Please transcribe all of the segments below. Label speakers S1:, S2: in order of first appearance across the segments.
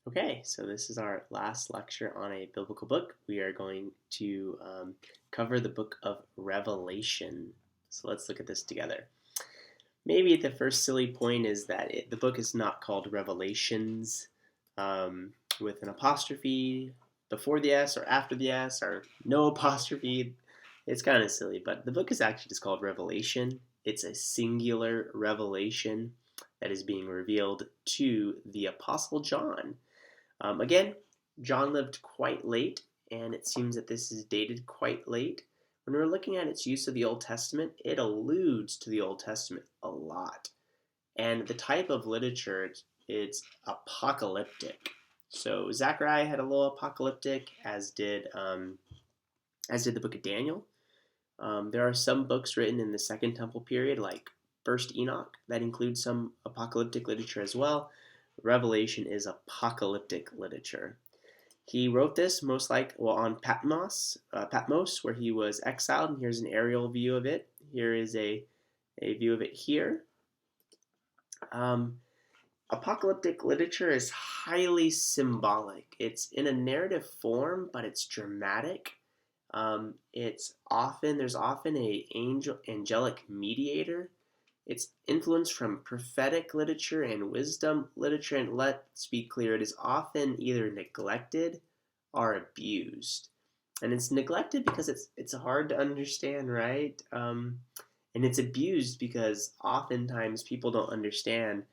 S1: Okay, so this is our last lecture on a biblical book. We are going to cover the book of Revelation. So let's look at this together. Maybe the first silly point is that the book is not called Revelations with an apostrophe before the S or after the S or no apostrophe. It's kind of silly, but the book is actually just called Revelation. It's a singular revelation that is being revealed to the Apostle John. Again, John lived quite late, and it seems that this is dated quite late. When we're looking at its use of the Old Testament, it alludes to the Old Testament a lot. And the type of literature, it's apocalyptic. So Zechariah had a little apocalyptic, as did the book of Daniel. There are some books written in the Second Temple period, like First Enoch, that include some apocalyptic literature as well. Revelation is apocalyptic literature. He wrote this on Patmos, where he was exiled. And here's an aerial view of it. Here is a view of it here. Um, Apocalyptic literature is highly symbolic. It's in a narrative form, but it's dramatic. There's often a angelic mediator. It's influenced from prophetic literature and wisdom literature, and let's be clear, it is often either neglected or abused. And it's neglected because it's hard to understand, right? And it's abused because oftentimes people don't understand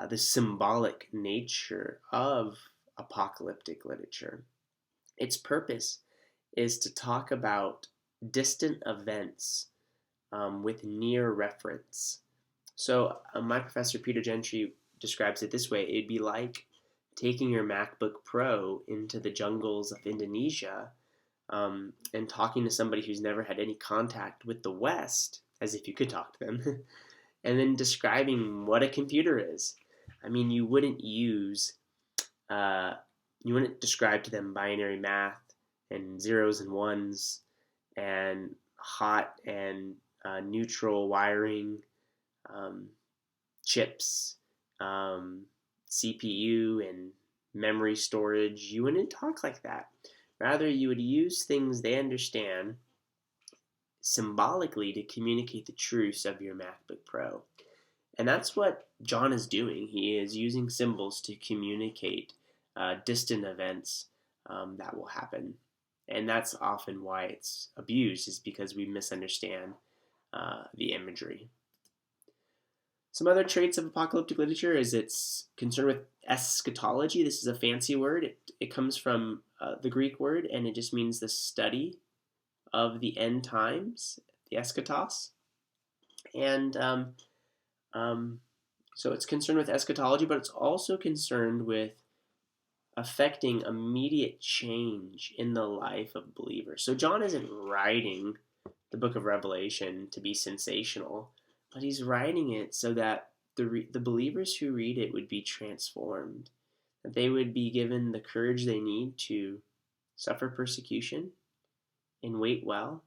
S1: the symbolic nature of apocalyptic literature. Its purpose is to talk about distant events with near reference. So, my professor Peter Gentry describes it this way: it'd be like taking your MacBook Pro into the jungles of Indonesia and talking to somebody who's never had any contact with the West, as if you could talk to them, and then describing what a computer is. I mean, uh, you wouldn't describe to them binary math and zeros and ones and hot and neutral wiring, um, chips, um, CPU, and memory storage. You wouldn't talk like that. Rather, you would use things they understand symbolically to communicate the truths of your MacBook Pro. And that's what John is doing. He is using symbols to communicate distant events that will happen. And that's often why it's abused, is because we misunderstand the imagery. Some other traits of apocalyptic literature is it's concerned with eschatology. This is a fancy word. It comes from the Greek word, and it just means the study of the end times, the eschatos. And um, so it's concerned with eschatology, but it's also concerned with affecting immediate change in the life of believers. So John isn't writing the book of Revelation to be sensational, but he's writing it so that the believers who read it would be transformed, that they would be given the courage they need to suffer persecution and wait well,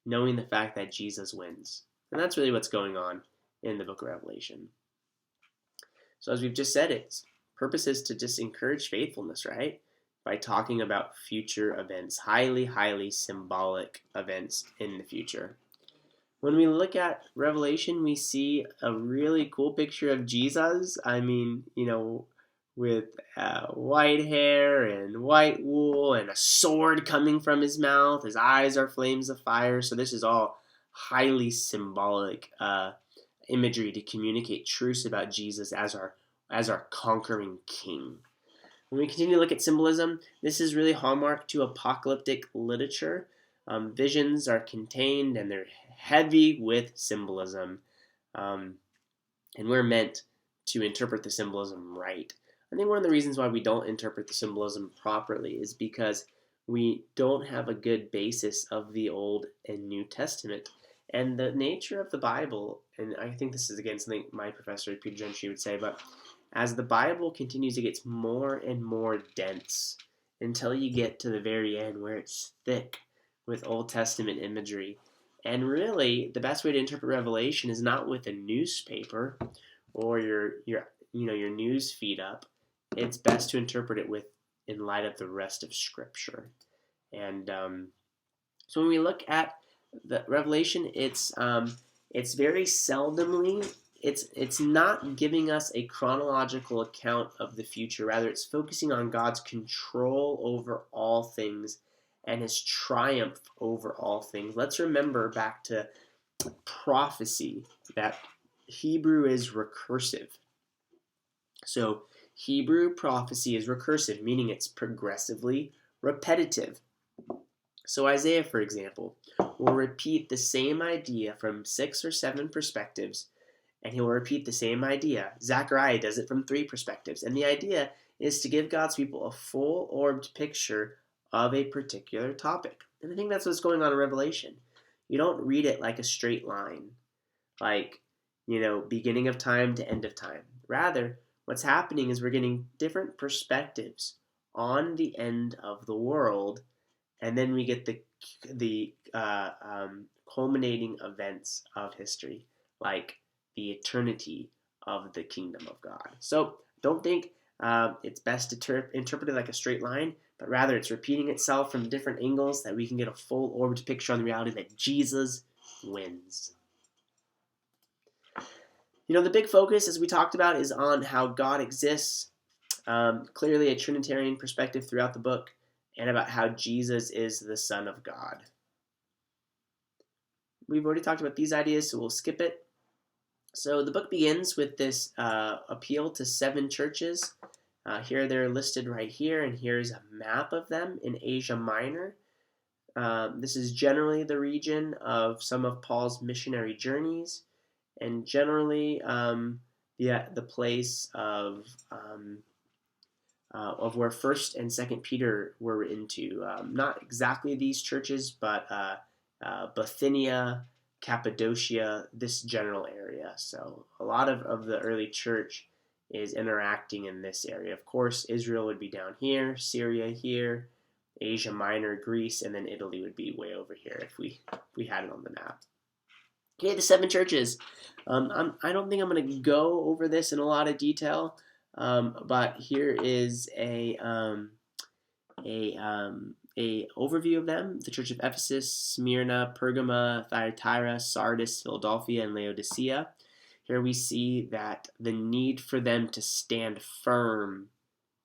S1: knowing the fact that Jesus wins. And that's really what's going on in the book of Revelation. So as we've just said, its purpose is to just encourage faithfulness, right? By talking about future events, highly, highly symbolic events in the future. When we look at Revelation, we see a really cool picture of Jesus. I mean, with white hair and white wool and a sword coming from his mouth. His eyes are flames of fire. So this is all highly symbolic imagery to communicate truths about Jesus as our conquering king. When we continue to look at symbolism, this is really hallmark to apocalyptic literature. Visions are contained and they're heavy with symbolism, and we're meant to interpret the symbolism right. I think one of the reasons why we don't interpret the symbolism properly is because we don't have a good basis of the Old and New Testament. And the nature of the Bible, and I think this is again something my professor Peter Gentry would say, but as the Bible continues, it gets more and more dense until you get to the very end where it's thick with Old Testament imagery. And really, the best way to interpret Revelation is not with a newspaper or your news feed up. it's best to interpret it in light of the rest of Scripture. And so when we look at the Revelation, it's very seldomly, it's not giving us a chronological account of the future. Rather, it's focusing on God's control over all things and his triumph over all things. Let's remember back to prophecy that Hebrew is recursive. So Hebrew prophecy is recursive, meaning it's progressively repetitive. So Isaiah, for example, will repeat the same idea from 6 or 7 perspectives, and he will repeat the same idea. Zechariah does it from 3 perspectives, and the idea is to give God's people a full-orbed picture of a particular topic. And I think that's what's going on in Revelation. You don't read it like a straight line, like, beginning of time to end of time. Rather, what's happening is we're getting different perspectives on the end of the world, and then we get the culminating events of history, like the eternity of the kingdom of God. So don't think it's best to interpret it like a straight line, but rather it's repeating itself from different angles that we can get a full-orbed picture on the reality that Jesus wins. The big focus, as we talked about, is on how God exists. Clearly a Trinitarian perspective throughout the book, and about how Jesus is the Son of God. We've already talked about these ideas, so we'll skip it. So the book begins with this appeal to 7 churches. Here they're listed right here, and here's a map of them in Asia Minor. This is generally the region of some of Paul's missionary journeys, and generally the place of where 1st and 2nd Peter were written to. Not exactly these churches, but Bithynia, Cappadocia, this general area. So a lot of the early church is interacting in this area. Of course, Israel would be down here, Syria here, Asia Minor, Greece, and then Italy would be way over here if we had it on the map. Okay, the 7 churches. I don't think I'm going to go over this in a lot of detail, but here is a overview of them. The Church of Ephesus, Smyrna, Pergama, Thyatira, Sardis, Philadelphia, and Laodicea. Here we see that the need for them to stand firm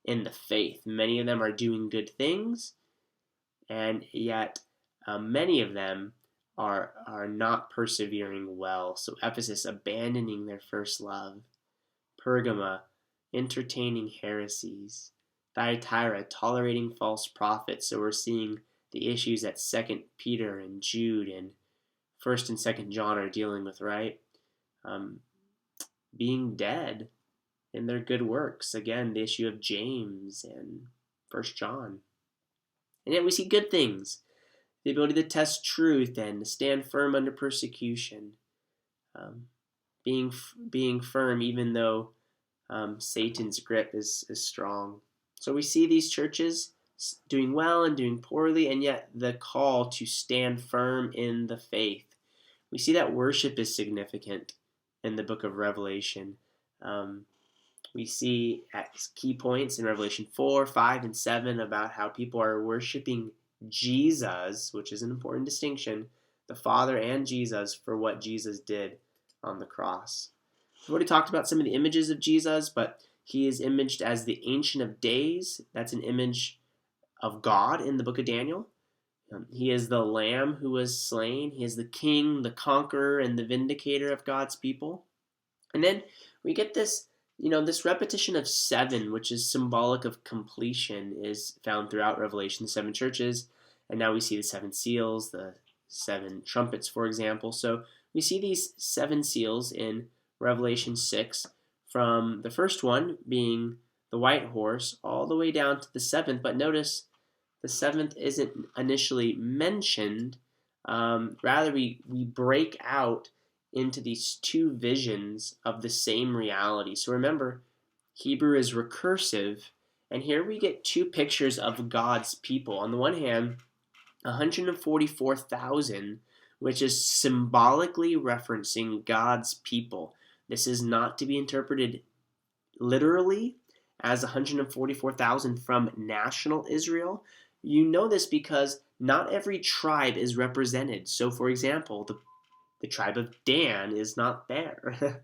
S1: in the faith. Many of them are doing good things, and yet many of them are not persevering well. So Ephesus abandoning their first love. Pergama entertaining heresies. Thyatira tolerating false prophets. So we're seeing the issues that 2 Peter and Jude and 1st and 2nd John are dealing with, right? Being dead in their good works. Again, the issue of James and 1 John. And yet we see good things. The ability to test truth and stand firm under persecution. Being firm even though Satan's grip is strong. So we see these churches doing well and doing poorly, and yet the call to stand firm in the faith. We see that worship is significant in the book of Revelation. We see at key points in Revelation 4, 5, and 7 about how people are worshiping Jesus, which is an important distinction, the Father and Jesus, for what Jesus did on the cross. We've already talked about some of the images of Jesus, but he is imaged as the Ancient of Days. That's an image of God in the book of Daniel. He is the Lamb who was slain. He is the King, the Conqueror, and the Vindicator of God's people. And then we get this, this repetition of 7, which is symbolic of completion, is found throughout Revelation, the 7 churches. And now we see the 7 seals, the 7 trumpets, for example. So we see these 7 seals in Revelation 6, from the first one being the white horse all the way down to the 7th. But notice the 7th isn't initially mentioned. Rather, we break out into these 2 visions of the same reality. So remember, Hebrew is recursive, and here we get 2 pictures of God's people. On the one hand, 144,000, which is symbolically referencing God's people. This is not to be interpreted literally, as 144,000 from national Israel. You know this because not every tribe is represented. So, for example, the tribe of Dan is not there.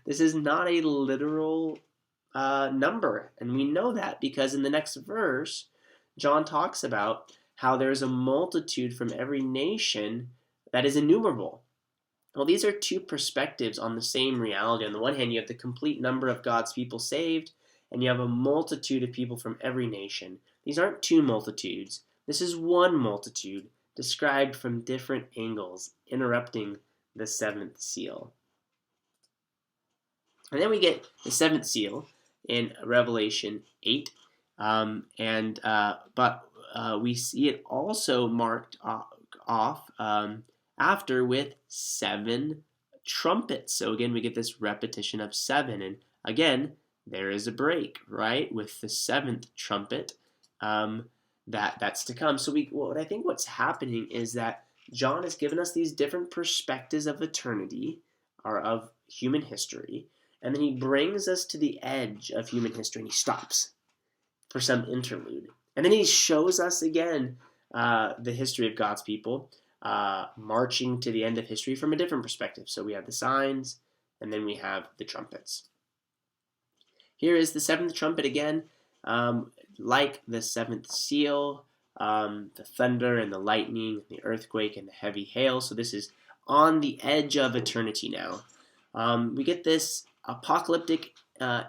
S1: This is not a literal number. And we know that because in the next verse, John talks about how there's a multitude from every nation that is innumerable. Well, these are two perspectives on the same reality. On the one hand, you have the complete number of God's people saved, and you have a multitude of people from every nation. These aren't two multitudes. This is one multitude described from different angles, interrupting the seventh seal. And then we get the seventh seal in Revelation 8. But we see it also marked off after with 7 trumpets. So again, we get this repetition of 7. And again, there is a break, right, with the 7th trumpet that's to come. So what I think what's happening is that John has given us these different perspectives of eternity, or of human history, and then he brings us to the edge of human history and he stops for some interlude. And then he shows us again the history of God's people marching to the end of history from a different perspective. So we have the signs, and then we have the trumpets. Here is the 7th trumpet again, like the 7th seal, the thunder and the lightning, the earthquake and the heavy hail. So this is on the edge of eternity now. We get this apocalyptic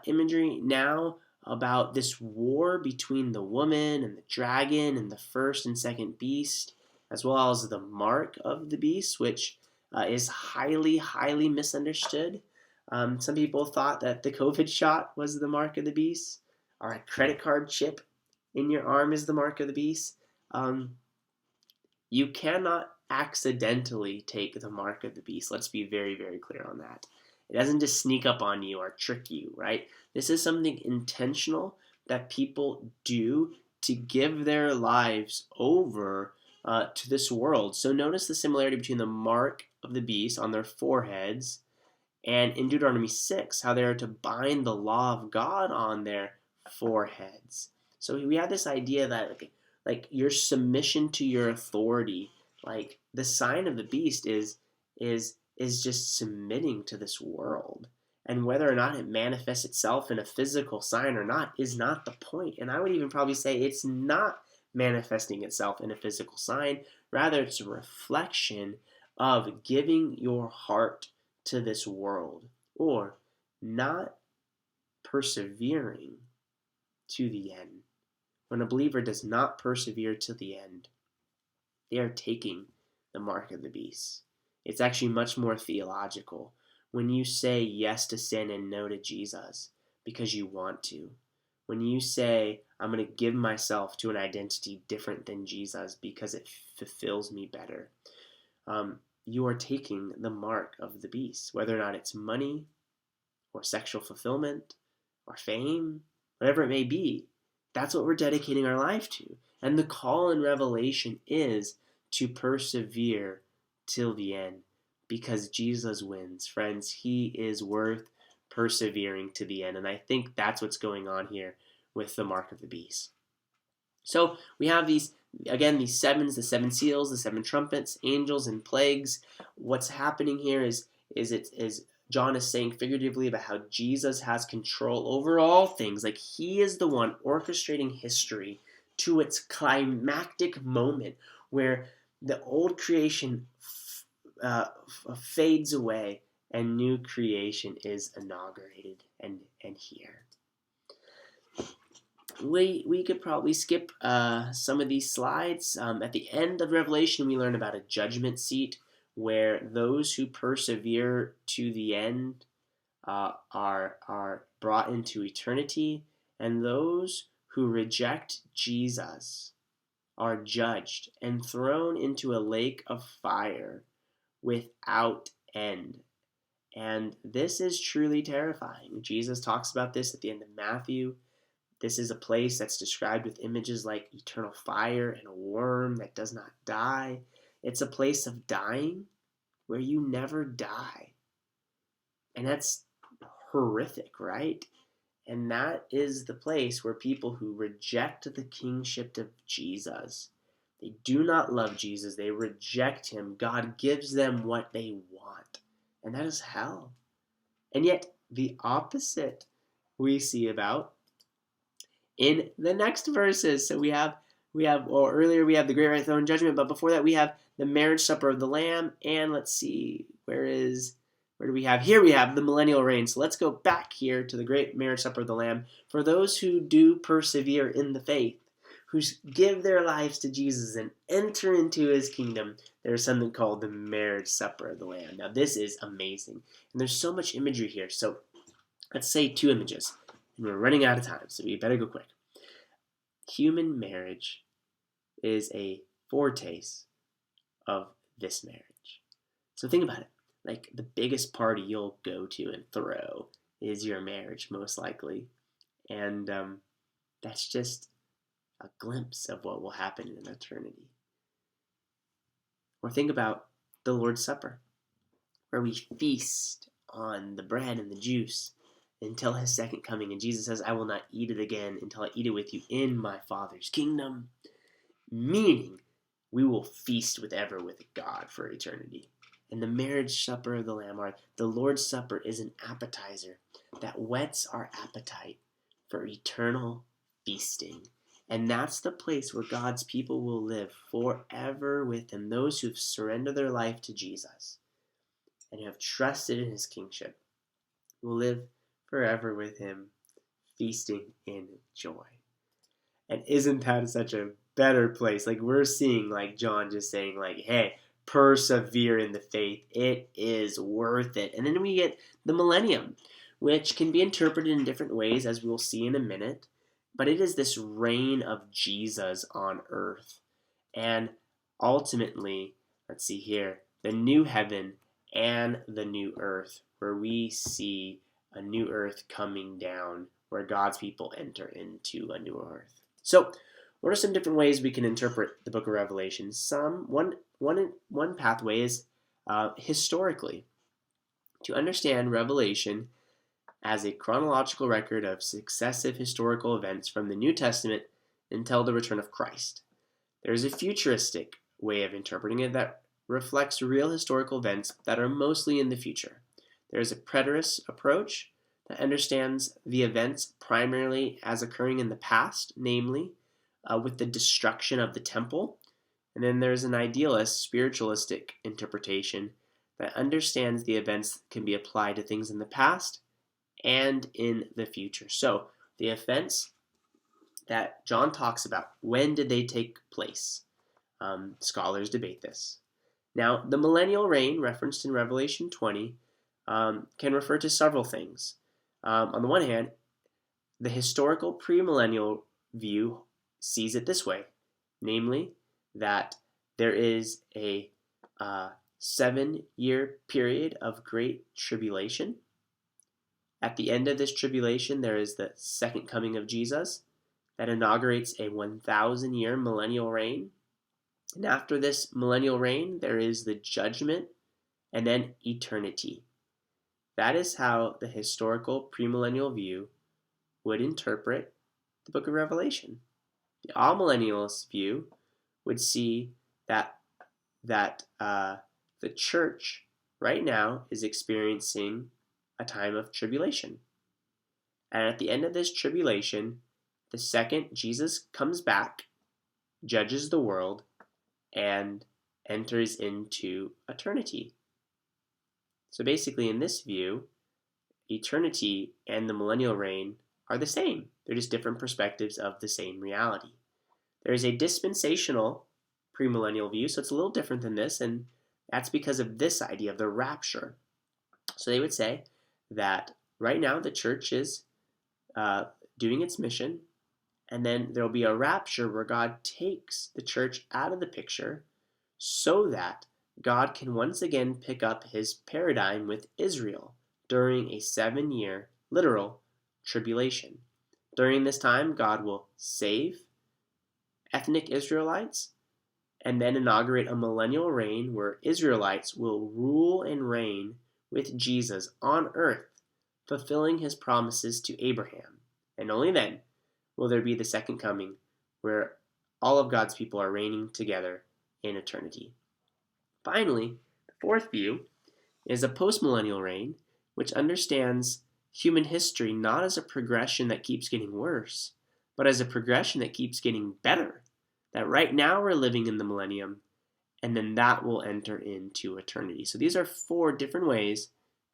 S1: imagery now about this war between the woman and the dragon and the first and second beast, as well as the mark of the beast, which is highly, highly misunderstood. Some people thought that the COVID shot was the mark of the beast, or a credit card chip in your arm is the mark of the beast. You cannot accidentally take the mark of the beast. Let's be very, very clear on that. It doesn't just sneak up on you or trick you, right? This is something intentional that people do to give their lives over to this world. So notice the similarity between the mark of the beast on their foreheads and in Deuteronomy 6, how they are to bind the law of God on their foreheads. So we have this idea that like your submission to your authority, like the sign of the beast is just submitting to this world. And whether or not it manifests itself in a physical sign or not is not the point. And I would even probably say it's not manifesting itself in a physical sign. Rather, it's a reflection of giving your heart to this world, or not persevering to the end. When a believer does not persevere to the end, they are taking the mark of the beast. It's actually much more theological. When you say yes to sin and no to Jesus because you want to, when you say, I'm going to give myself to an identity different than Jesus because it fulfills me better, you are taking the mark of the beast, whether or not it's money or sexual fulfillment or fame, whatever it may be. That's what we're dedicating our life to. And the call in Revelation is to persevere till the end, because Jesus wins. Friends, he is worth persevering to the end. And I think that's what's going on here with the mark of the beast. So we have these, again, these sevens, the 7 seals, the 7 trumpets, angels, and plagues. What's happening here is John is saying figuratively about how Jesus has control over all things. Like he is the one orchestrating history to its climactic moment where the old creation fades away and new creation is inaugurated and here. We could probably skip some of these slides. At the end of Revelation, we learn about a judgment seat where those who persevere to the end are brought into eternity, and those who reject Jesus are judged and thrown into a lake of fire without end. And this is truly terrifying. Jesus talks about this at the end of Matthew. This is a place that's described with images like eternal fire and a worm that does not die. It's a place of dying where you never die. And that's horrific, right? And that is the place where people who reject the kingship of Jesus, they do not love Jesus, they reject him. God gives them what they want, and that is hell. And yet, the opposite we see about in the next verses. So earlier we have the great white throne judgment, but before that we have the marriage supper of the Lamb, and let's see, where do we have? Here we have the millennial reign. So let's go back here to the great marriage supper of the Lamb. For those who do persevere in the faith, who give their lives to Jesus and enter into his kingdom, there's something called the marriage supper of the Lamb. Now this is amazing, and there's so much imagery here. So let's say 2 images, and we're running out of time, so we better go quick. Human marriage is a foretaste of this marriage. So think about it. Like, the biggest party you'll go to and throw is your marriage, most likely. And that's just a glimpse of what will happen in eternity. Or think about the Lord's Supper, where we feast on the bread and the juice until his second coming. And Jesus says, I will not eat it again until I eat it with you in my Father's kingdom. Meaning, we will feast with God for eternity. And the marriage supper of the Lamb, or the Lord's Supper, is an appetizer that whets our appetite for eternal feasting. And that's the place where God's people will live forever with him. Those who have surrendered their life to Jesus and who have trusted in his kingship will live forever with him, feasting in joy. And isn't that such a better place? Like, we're seeing, like John just saying, like, hey, persevere in the faith. It is worth it. And then we get the millennium, which can be interpreted in different ways, as we'll see in a minute. But it is this reign of Jesus on earth. And ultimately, let's see here, the new heaven and the new earth, where we see a new earth coming down, where God's people enter into a new earth. So, what are some different ways we can interpret the book of Revelation? One pathway is historically. To understand Revelation as a chronological record of successive historical events from the New Testament until the return of Christ. There is a futuristic way of interpreting it that reflects real historical events that are mostly in the future. There is a preterist approach that understands the events primarily as occurring in the past, namely with the destruction of the temple. And then there's an idealist, spiritualistic interpretation that understands the events can be applied to things in the past and in the future. So the events that John talks about, when did they take place? Scholars debate this. Now, the millennial reign, referenced in Revelation 20, can refer to several things. On the one hand, the historical premillennial view sees it this way, namely that there is a 7-year period of great tribulation. At the end of this tribulation, there is the second coming of Jesus that inaugurates a 1,000-year millennial reign. And after this millennial reign, there is the judgment and then eternity. That is how the historical premillennial view would interpret the book of Revelation. The amillennialist view would see that the church right now is experiencing a time of tribulation. And at the end of this tribulation, the second Jesus comes back, judges the world, and enters into eternity. So basically, in this view, eternity and the millennial reign are the same. They're just different perspectives of the same reality. There is a dispensational premillennial view, so it's a little different than this, and that's because of this idea of the rapture. So they would say that right now the church is doing its mission, and then there will be a rapture where God takes the church out of the picture so that God can once again pick up his paradigm with Israel during a 7-year literal tribulation. During this time, God will save ethnic Israelites and then inaugurate a millennial reign where Israelites will rule and reign with Jesus on earth, fulfilling his promises to Abraham. And only then will there be the second coming where all of God's people are reigning together in eternity. Finally, the fourth view is a postmillennial reign, which understands human history not as a progression that keeps getting worse, but as a progression that keeps getting better. That right now we're living in the millennium, and then that will enter into eternity. So these are 4 different ways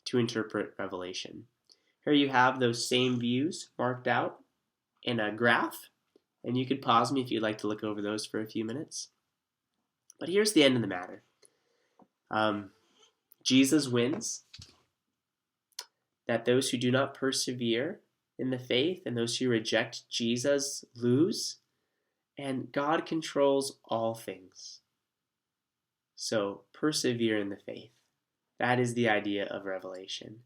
S1: to interpret Revelation. Here you have those same views marked out in a graph, and you could pause me if you'd like to look over those for a few minutes. But here's the end of the matter. Jesus wins, that those who do not persevere in the faith and those who reject Jesus lose, and God controls all things. So persevere in the faith. That is the idea of Revelation.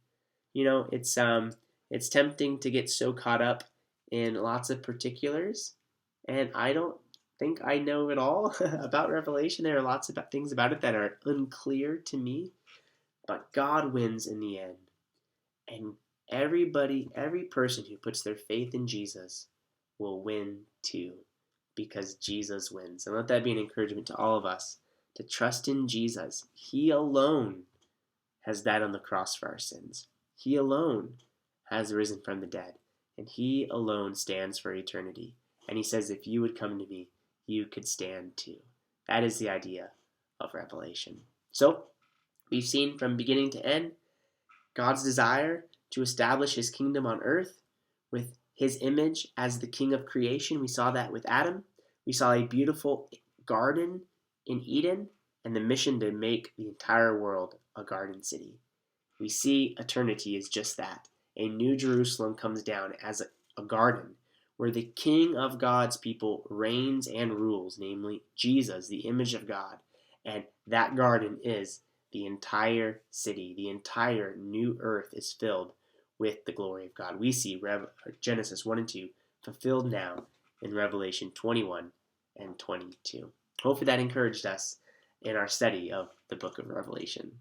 S1: You know, it's tempting to get so caught up in lots of particulars, and I don't think I know it all about Revelation. There are lots of things about it that are unclear to me, but God wins in the end. And every person who puts their faith in Jesus will win too, because Jesus wins. And let that be an encouragement to all of us to trust in Jesus. He alone has died on the cross for our sins. He alone has risen from the dead, and he alone stands for eternity. And he says, if you would come to me, you could stand too. That is the idea of Revelation. So, we've seen from beginning to end God's desire to establish his kingdom on earth with his image as the king of creation. We saw that with Adam. We saw a beautiful garden in Eden and the mission to make the entire world a garden city. We see eternity as just that. A new Jerusalem comes down as a garden where the king of God's people reigns and rules, namely Jesus, the image of God. And that garden is the entire city. The entire new earth is filled with the glory of God. We see Genesis 1 and 2 fulfilled now in Revelation 21 and 22. Hopefully that encouraged us in our study of the book of Revelation.